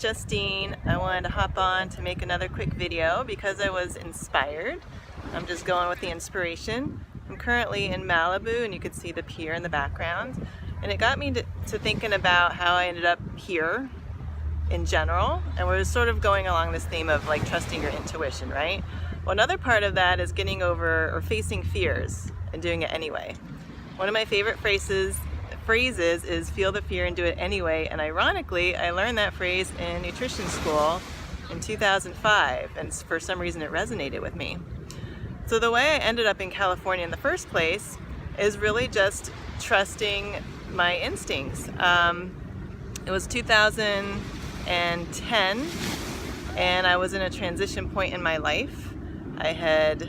Justine. I wanted to hop on to make another quick video because I was inspired. I'm just going with the inspiration. I'm currently in Malibu and you can see the pier in the background. And it got me to thinking about how I ended up here in general. And we're sort of going along this theme of like trusting your intuition, right? Well, another part of that is getting over or facing fears and doing it anyway. One of my favorite phrases is feel the fear and do it anyway, and ironically I learned that phrase in nutrition school in 2005, and for some reason it resonated with me. So the way I ended up in California in the first place is really just trusting my instincts. It was 2010 and I was in a transition point in my life. I had,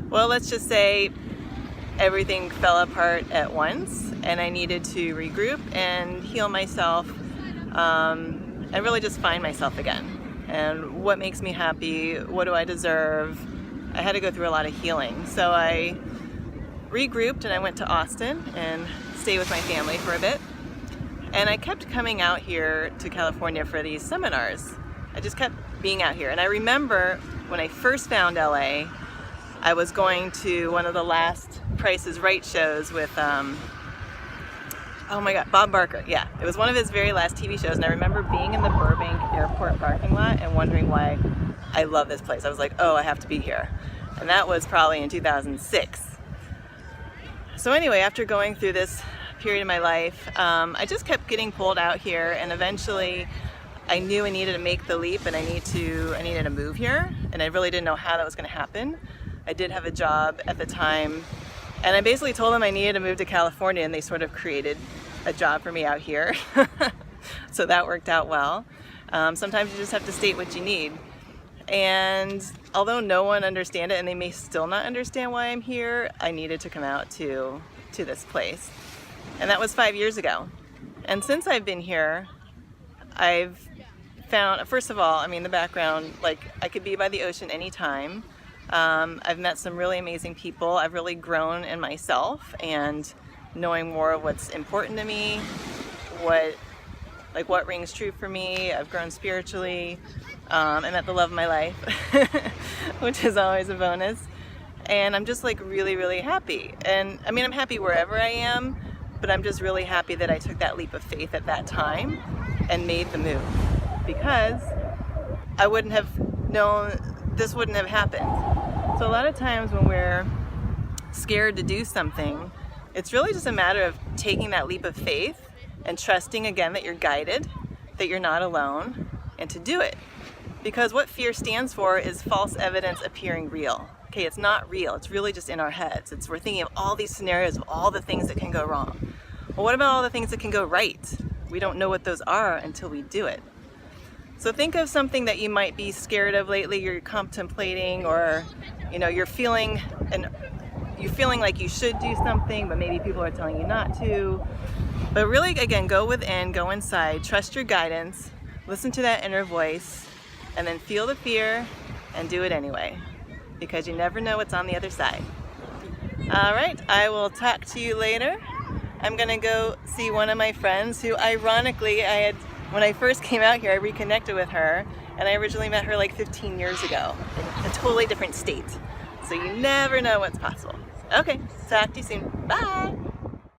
well, let's just say everything fell apart at once and I needed to regroup and heal myself and really just find myself again. And what makes me happy? What do I deserve? I had to go through a lot of healing. So I regrouped and I went to Austin and stayed with my family for a bit. And I kept coming out here to California for these seminars. I just kept being out here. And I remember when I first found LA, I was going to one of the last Price is Right shows with, oh my God, Bob Barker. Yeah, it was one of his very last TV shows, and I remember being in the Burbank airport parking lot and wondering why I love this place. I was like, oh, I have to be here. And that was probably in 2006. So anyway, after going through this period of my life, I just kept getting pulled out here, and eventually I knew I needed to make the leap and I needed to move here, and I really didn't know how that was going to happen. I did have a job at the time, and I basically told them I needed to move to California, and they sort of created a job for me out here. So that worked out well. Sometimes you just have to state what you need. And although no one understands it, and they may still not understand why I'm here, I needed to come out to this place. And that was 5 years ago. And since I've been here, I've found, first of all, I mean, the background, like I could be by the ocean anytime. I've met some really amazing people. I've really grown in myself and knowing more of what's important to me, what rings true for me. I've grown spiritually. I met the love of my life, which is always a bonus. And I'm just like really, really happy. And I mean, I'm happy wherever I am, but I'm just really happy that I took that leap of faith at that time and made the move, because I wouldn't have known this wouldn't have happened. So a lot of times when we're scared to do something, it's really just a matter of taking that leap of faith and trusting again that you're guided, that you're not alone, and to do it. Because what fear stands for is false evidence appearing real. Okay, it's not real, it's really just in our heads. We're thinking of all these scenarios of all the things that can go wrong. Well, what about all the things that can go right? We don't know what those are until we do it. So think of something that you might be scared of lately, you're contemplating, or you're feeling like you should do something, but maybe people are telling you not to. But really, again, go within, go inside, trust your guidance, listen to that inner voice, and then feel the fear and do it anyway, because you never know what's on the other side. All right, I will talk to you later. I'm gonna go see one of my friends who, ironically, when I first came out here, I reconnected with her, and I originally met her like 15 years ago in a totally different state. So you never know what's possible. Okay, talk to you soon. Bye!